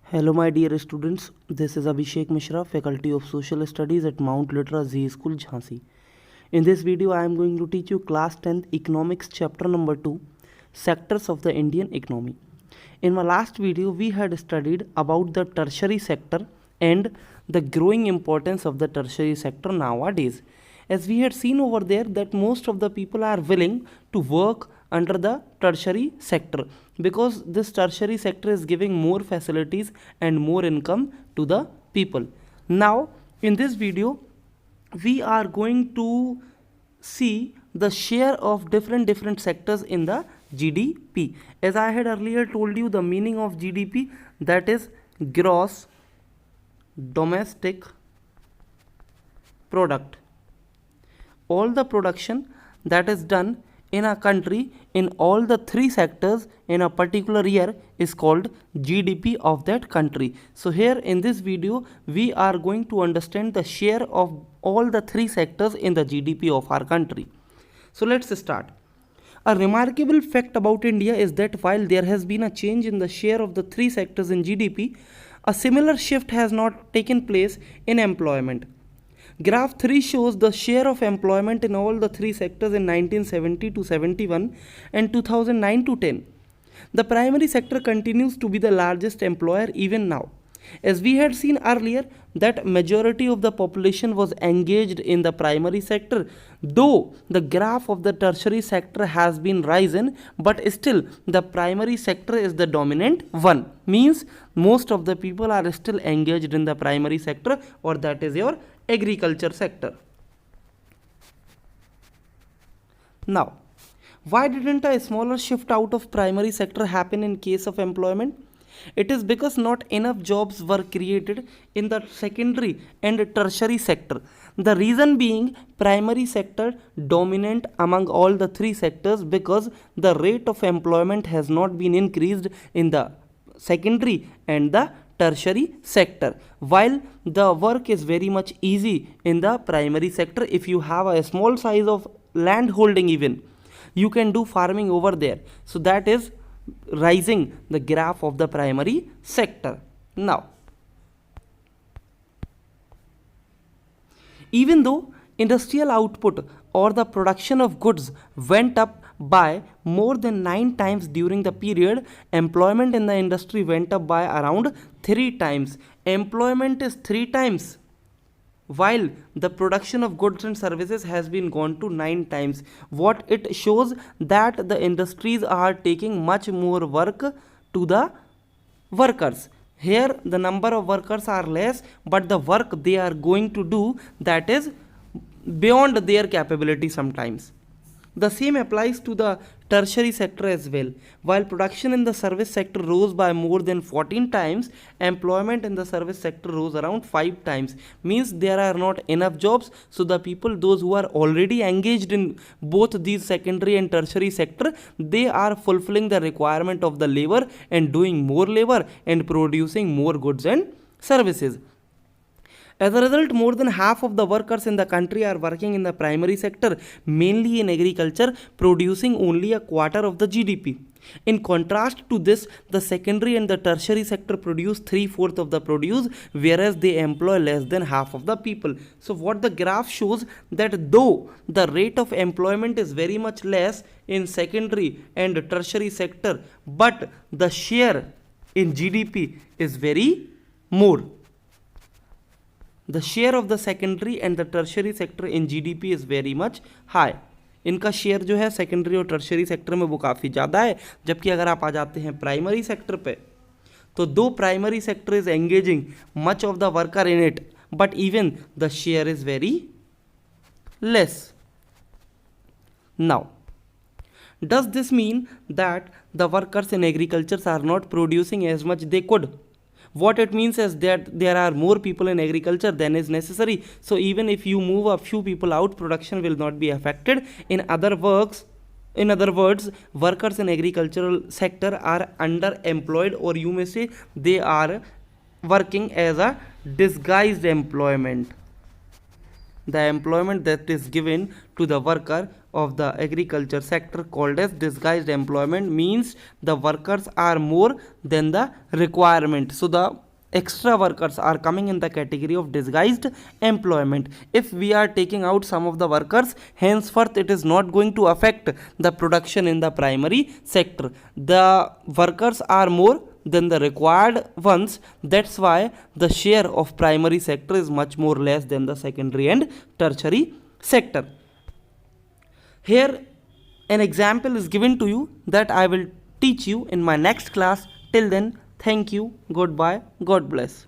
Hello, my dear students. This is Abhishek Mishra, Faculty of Social Studies at Mount Litra Z School, Jhansi. In this video, I am going to teach you Class 10th Economics Chapter number 2, Sectors of the Indian Economy. In my last video, we had studied about the tertiary sector and the growing importance of the tertiary sector nowadays. As we had seen over there that most of the people are willing to work under the tertiary sector because this tertiary sector is giving more facilities and more income to the people. Now in this video we are going to see the share of different sectors in the GDP. As I had earlier told you, the meaning of GDP, that is gross domestic product. All the production that is done in a country in all the three sectors in a particular year is called GDP of that country. So here in this video we are going to understand the share of all the three sectors in the GDP of our country. So let's start. A remarkable fact about India is that while there has been a change in the share of the three sectors in GDP, a similar shift has not taken place in employment. Graph 3 shows the share of employment in all the three sectors in 1970 to 71 and 2009 to 10. The primary sector continues to be the largest employer even now. As we had seen earlier that majority of the population was engaged in the primary sector, though the graph of the tertiary sector has been risen, but still the primary sector is the dominant one. Means most of the people are still engaged in the primary sector, or that is your agriculture sector. Now, why didn't a smaller shift out of primary sector happen in case of employment? It is because not enough jobs were created in the secondary and tertiary sector. The reason being primary sector dominant among all the three sectors because the rate of employment has not been increased in the secondary and the tertiary sector, while the work is very much easy in the primary sector. If you have a small size of land holding, even you can do farming over there. So that is rising the graph of the primary sector. Now, even though industrial output or the production of goods went up by more than 9 times during the period, employment in the industry went up by around 3 times. Employment is 3 times, while the production of goods and services has been gone to 9 times. What it shows that the industries are taking much more work to the workers. Here the number of workers are less, but the work they are going to do, that is beyond their capability sometimes. The same applies to the tertiary sector as well. While production in the service sector rose by more than 14 times, employment in the service sector rose around 5 times. Means there are not enough jobs, so the people, those who are already engaged in both these secondary and tertiary sector, they are fulfilling the requirement of the labor and doing more labor and producing more goods and services. As a result, more than half of the workers in the country are working in the primary sector, mainly in agriculture, producing only a quarter of the GDP. In contrast to this, the secondary and the tertiary sector produce 3/4 of the produce, whereas they employ less than half of the people. So what the graph shows, that though the rate of employment is very much less in secondary and tertiary sector, but the share in GDP is very more. The share of the secondary and the tertiary sector in GDP is very much high. इनका share जो है secondary और tertiary sector में वो काफ़ी ज़्यादा है, जबकि अगर आप आ जाते हैं प्राइमरी सेक्टर पे, तो दो primary sector is engaging much of the worker in it, but even the share is very less. Now, does this mean that the workers in agriculture are not producing as much they could? What it means is that there are more people in agriculture than is necessary. So even if you move a few people out, production will not be affected. In other words, workers in agricultural sector are underemployed, or you may say they are working as a disguised employment. the employment that is given to the worker of the agriculture sector called as disguised employment means the workers are more than the requirement. So the extra workers are coming in the category of disguised employment. If we are taking out some of the workers, henceforth it is not going to affect the production in the primary sector. The workers are more than the required ones. That's why the share of primary sector is much more less than the secondary and tertiary sector. Here an example is given to you that I will teach you in my next class. Till then, thank you, goodbye, God bless.